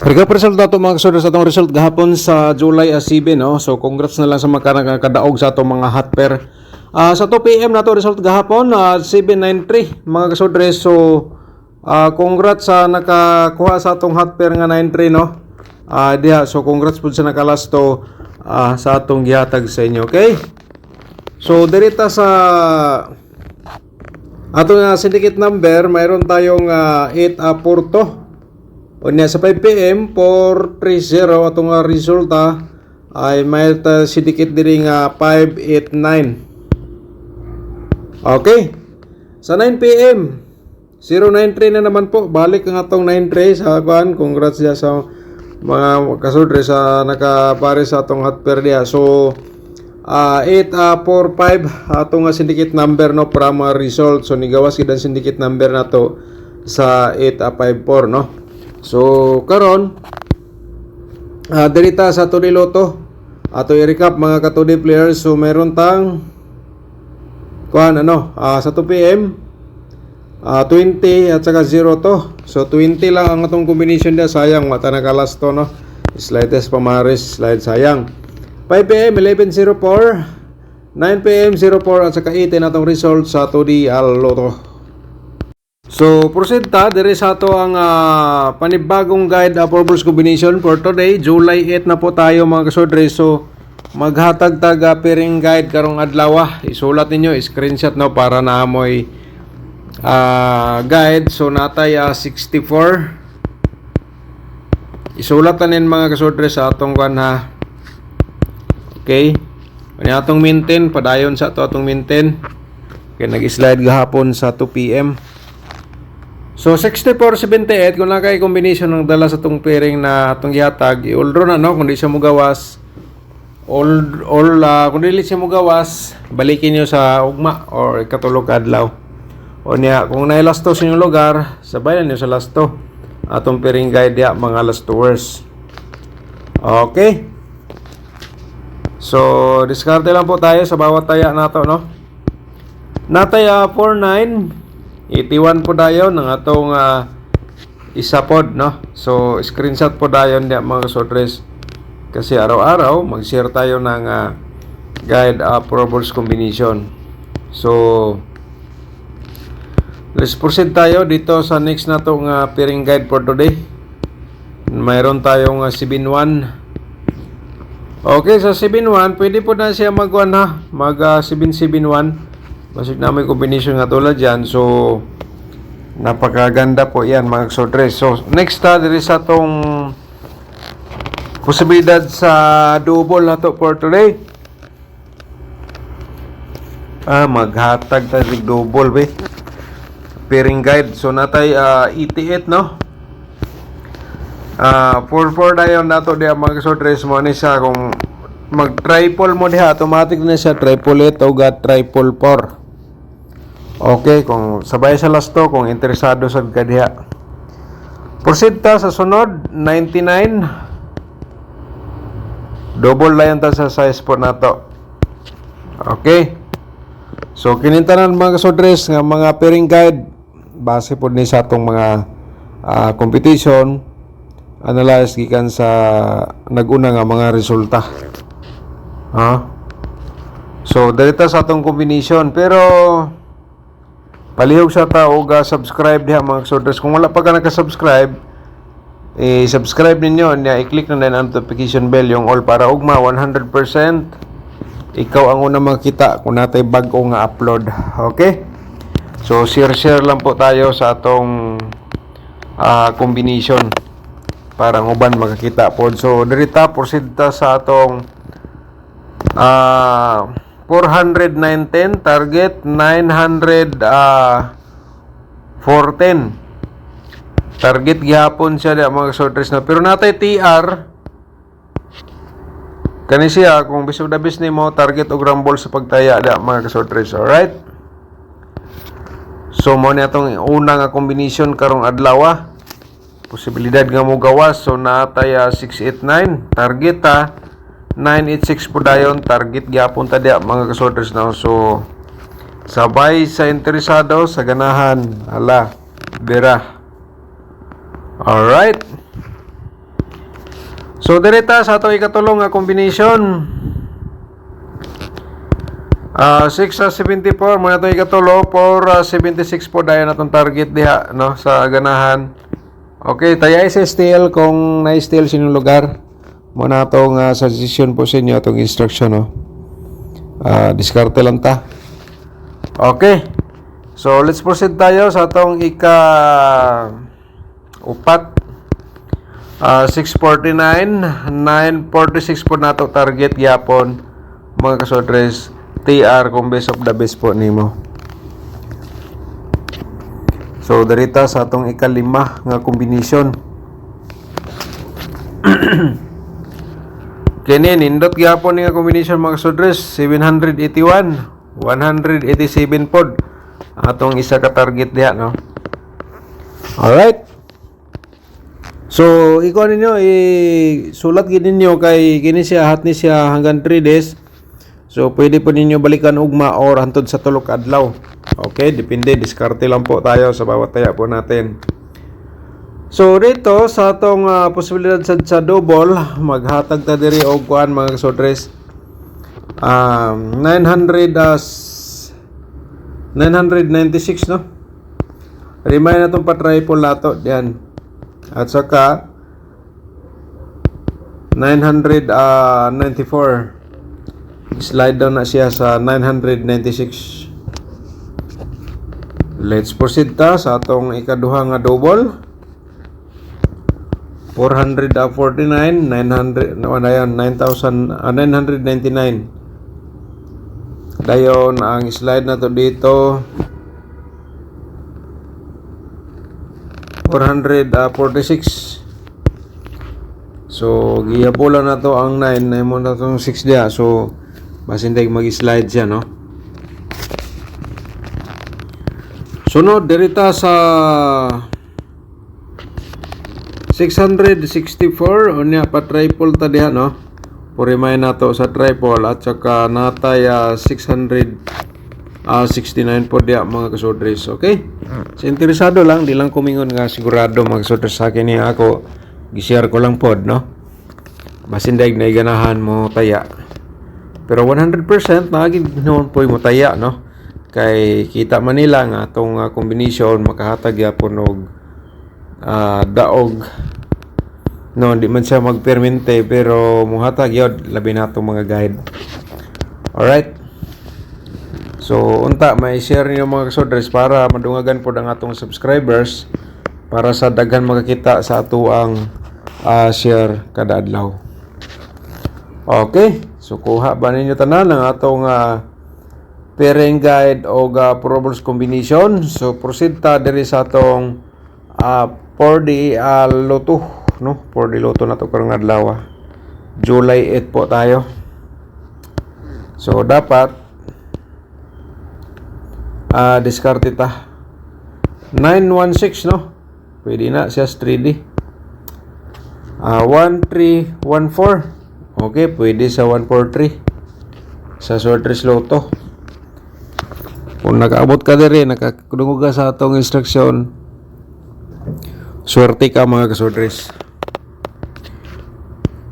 Recap result nato mga kasudra sa atong result gahapon sa July 7 no. So congrats na lang sa mga kadaog sa atong mga hot pair. Sa 2 PM nato result gahapon 793 mga kasudra. So congrats sa nakakuha sa atong hot pair nga 93 no. Diha so congrats pud sa nakalasto sa atong gihatag sa inyo, okay? So dirita sa atong syndicate number mayroon tayong 8 o niya sa 5 PM 430 atong resulta ay may syndicate diri nga 589. Okay. Sa 9 PM 093 na naman po. Balik ang atong 93 sa kuan. Congrats dia sa mga kasudre sa nakapare sa atong hot pair dia. So 845 atong syndicate number no para mga result. So nigawas gid ang syndicate number nato sa 854 no. So karon dirita sa Tudi Loto ato i-recap mga ka-Tudi players. So meron tang kuan sa 2 PM 20 at saka 0 to. So 20 lang ang atong combination dia, sayang mata nakalas to no. Slightest pamaris slide sayang. 5 PM 1104, 9 PM 04 at saka 18 atong result sa Tudi Loto. So, proceed ta diri sa ato ang panibagong guide for balls combination for today. July 8 na po tayo mga kasudre. So, maghatag tag pairing guide karong adlaw. Isulat ninyo, screenshot no para naamoy guide. So, natay 64. Isulat tanin mga kasudre sa atong kan ha. Okay? Ano atong maintain, padayon sa ato atong maintain. Okay, nag-slide gahapon sa 2 PM. So 6478 kung nakay combination ng dala sa tong pairing na atong gihatag, i-all draw na no kung di siya mugawas. Kung dili siya mugawas, balikin niyo sa ugma or ikatulog adlaw. O niya kung naay lasto sa inyong lugar, sabayan niyo sa lasto. Atong pairing guide ya mga lastowers. Okay. So diskarte lang po tayo sa bawat taya nato no. Natay 49 81 po dayon ng atong isa pod no. So screenshot po dayon dia mga kasudres kasi araw-araw mag-share tayo ng guide for balls combination. So let's proceed tayo dito sa next natong pairing guide for today. Mayroon tayong 7-1. Okay, sa 7-1 pwede po na siya mag 7-7-1. Masig na may combination nga tulad yan. So napakaganda po yan mga kasudres. So next diri sa tong posibilidad sa double na to for today. Maghatag tayo double be pairing guide. So natay 88 no. 4-4 dayon nato diya mga kasudres. Mo ni siya kung mag triple mo diha automatic na siya triple 8 o triple 4. Okay, kung sabay sa lasto, kung interesado sa kadiha. Proceed ta sa sunod, 99. Double lang ta sa size po nato. Okay. So, kinintanan mga kasudres nga mga pairing guide, base po ni sa atong mga competition, analyze gikan sa naguna nga mga resulta. So, dito sa atong combination, pero palihog sa ta og subscribe diha mga kasudres. Kung wala pa ka naka-subscribe, subscribe ninyo niya, i-click na din ang notification bell yung all para ugma 100% ikaw ang una makita kung natay bag-o nga upload. Okay? So share lang po tayo sa atong combination para ang uban makakita po. So dirita proceed ta sa atong 409.10 target 900 410 target gihapon siya di mga kasudres na, pero natay TR kani siya kung bisog na bis nimo target og rumble sa pagtaya di mga kasudres. Alright, so mo ni atong una nga combination karong adlaw, posibilidad nga mo gawas. So natay 689 target 986 po dayon target gyapon ta diya mga kasudres na. So sabay sa interesado sa ganahan ala bira. Alright, So direta sa atong ikatulong nga combination. 6 sa 74 mo na itong ikatulo, 4 76 po dayon atong target diha, no, sa ganahan. Okay, tayo ay sa steel kung na-steel sinyong lugar. Mo na itong suggestion po sa inyo, itong instruction, no. Diskarte lang ta. Okay. So, let's proceed tayo sa itong upat. 649, 946 po na ito target yapon, mga kasodres. TR kung best of the best po nimo. So, darita sa atong ikalima nga combination. Kini nindot gyapon ni nga combination, mga kasodres. 781, 187 pod atong isa ka target diha, no. Alright. So, ikaw ninyo sulat gid ninyo kay kini siya hat ni siya hanggang 3 days. So, pwede po ninyo balikan ugma or hantod sa tulok adlaw. Okay, depende, diskarte lang po tayo sa bawat taya po natin. So, dito sa atong posibilidad sa double, maghatag ta diri og kuan, mga kasodres. 996, no? Remind na itong pa-triple nato diyan. At saka 994. Slide down na siya sa 996. Let's proceed ta sa atong ikaduha nga double. 449, 900, dayon 9,999. Dayon ang slide na to dito 446. So giyabola na to ang 9 na mo na tong 6 dia. So basin day mag-slide siya, no. Sunod dirita sa 664 unya pa triple ta diha, no. Purimay na to sa triple at saka natay 669 po diha, mga kasodres. Okay, sa interesado lang, di lang kumingon nga sigurado, mga kasodres, sa akin niya ako gi-share ko lang pod, no. Basin day na ganahan mo taya. Pero 100% naging noon po mo taya, no. Kay kita man nila nga atong combination makahatag yapon og daog, no. Di man siya magpermente pero muhatag yod labi natong mga guide. Alright. So unta may share niyo, mga kasodres, para madungagan pod ang atong subscribers para sa daghan makakita sa ato ang share kada adlaw. Okay. So, kuha ba ninyo tanan ang atong pairing guide o probables combination. So, proceed ta diri sa atong 4D loto, no? 4D loto na to karong adlaw. July 8 po tayo. So, dapat diskarte ta. 916, no? Pwede na siya 3D. 1314. Okay, pwede sa 143 sa sortress loto. Kung nakaabot ka diri, nakadungog ka sa atong instruction, swerte ka, mga kasordres.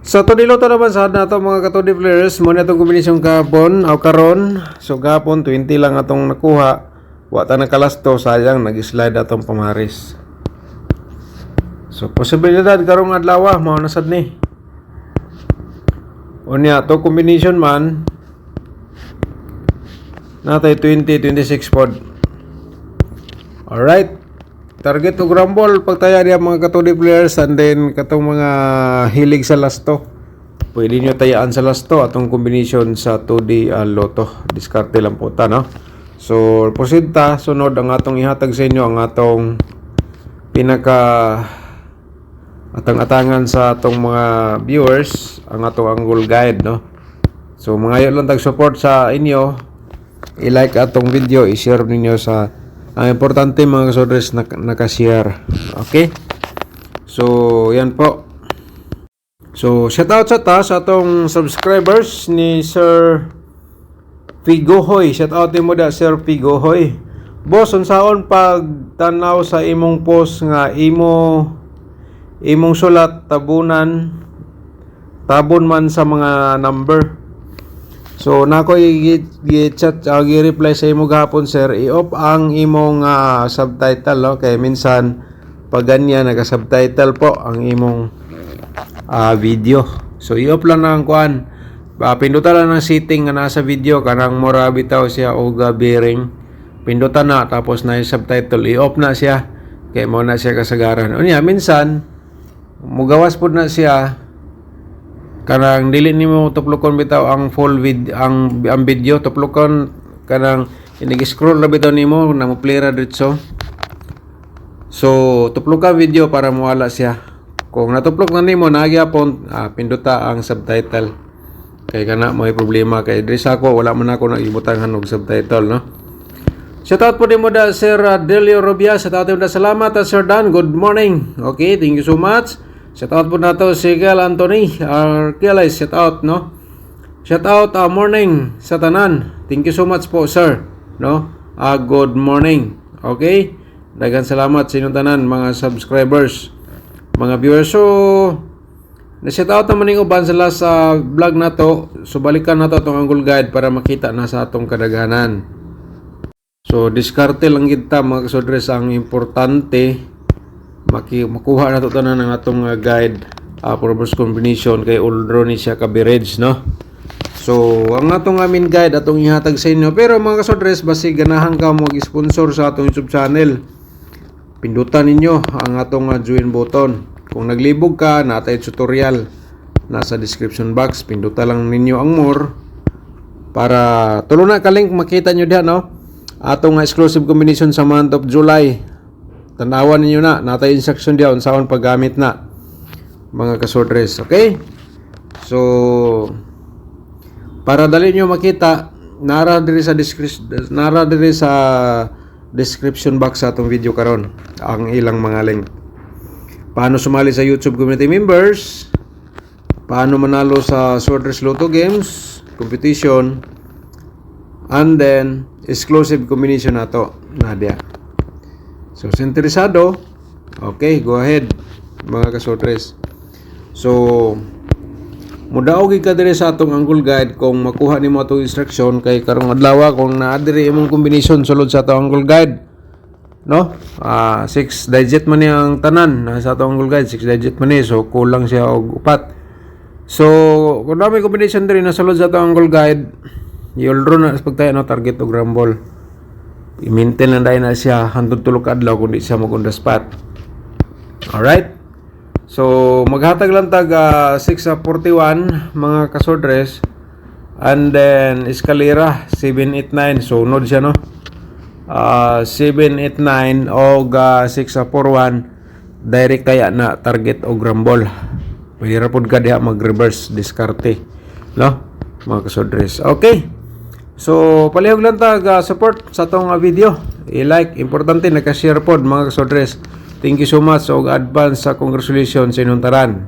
Sa to niloto naman sa nato, mga katodi players, mo na itong kombinasyon kahapon o karon. So kahapon 20 lang atong nakuha, wata na kalasto, sayang nag-slide atong pamaris. So posibilidad karong adlaw mao nasad ni. Unya to combination man natay 20-26 pod. Alright, target to rumble pagtaya diya, mga katodi players, and then katong mga hilig sa lasto, pwede nyo tayaan sa lasto atong combination sa 2D loto. Diskarte lang po ta, no. So proceed ta. Sunod ang atong ihatag sa inyo ang atong pinaka atang-atangan sa atong mga viewers, ang atong angle guide, no. So mga lang tag support sa inyo, i-like atong video, i-share ninyo sa ang importante, mga kasodres, naka-share. Okay, so yan po. So shout out sa atong subscribers ni Sir Pigohoy. Shout out mo da, Sir Pigohoy. Boss, unsaon pag tanaw sa imong post nga imong sulat tabunan tabon man sa mga number. So nako i-chat i-reply sa imo gahapon sir, i-off ang imong subtitle no kay minsan pag ganyan naka-subtitle po ang imong video. So i-off lang na ang kuan. Pindutan lang ng setting nga nasa video kanang mura bitaw siya og bearing. Pindutan na tapos na yung subtitle, i-off na siya kay mo na siya kasagaran. Unya minsan mugawas pud na siya kanang dili nimo tuplokon bitaw ang full ang video tuplokon kanang inig-scroll na bitaw nimo na mo play ra diretso. So tuplok ka video para mawala siya. Kung natuplok na nimo nagyapon pinduta ang subtitle. Kay kana may problema kay diri sa ako wala man ako nagibutangan og subtitle no. Shoutout po din mo da Sir Delio Robia. Shoutout po da salamat Sir Dan. Good morning. Okay, thank you so much. Shoutout po na to si Gal Anthony. Kilay, shoutout, no? Shoutout, morning sa tanan. Thank you so much po, sir. No? Good morning. Okay? Daghang salamat sa inyong tanan, mga subscribers, mga viewers. So, na-shoutout naman yung uban sa last vlog na to. So, balikan na to itong Angle Guide para makita na sa atong kadaghanan. So, diskarte lang kita, mga kasodres, ang importante makuha na ito tanan ng atong guide purpose combination kay Uldro ni siya kabirage no. So ang atong amin guide atong ihatag sa inyo, pero mga kasodres basi ganahan ka mo mag-sponsor sa atong YouTube channel, pindutan ninyo ang atong join button. Kung naglibog ka natay tutorial nasa description box, pindutan lang ninyo ang more para tulo na ka link makita nyo diha no atong exclusive combination sa month of July. Tanawan ninyo na, natay instruction diyan unsaon paggamit na mga kasodres, okay? So para dali nyo makita, nara diri sa description box sa atong video karon ang ilang mga link. Paano sumali sa YouTube community members, paano manalo sa Swordless Lotto Games competition, and then exclusive combination nato nadia. So, sa interesado, okay, go ahead, mga kasodres. So, mudaog ka diri sa atong Angle Guide kung makuha nimo atong instruction kay karong adlaw kung naa diri imong combination sulod sa atong Angle Guide. No? 6 digit man ang tanan sa atong Angle Guide, 6 digit man ni, so kulang siya og 4. So, kung dami combination diri na sulod sa atong Angle Guide, i-draw na pagtayo no target og rumble. I-maintain lang dahil na siya hantod tulog adlaw kundi siya mag on the spot. Alright? So, maghatag lang tag 641 mga kasodres, and then escalera 789. So, unod siya no? 789 o 641 direct kaya na target o grambol. Pwede rapod ka diha mag-reverse diskarte. No? Mga kasodres. Okay? So, palihog lang tag support sa itong video. I-like, importante, naka-share pod mga kasodres. Thank you so much. O advance sa congratulations sa inyong taran.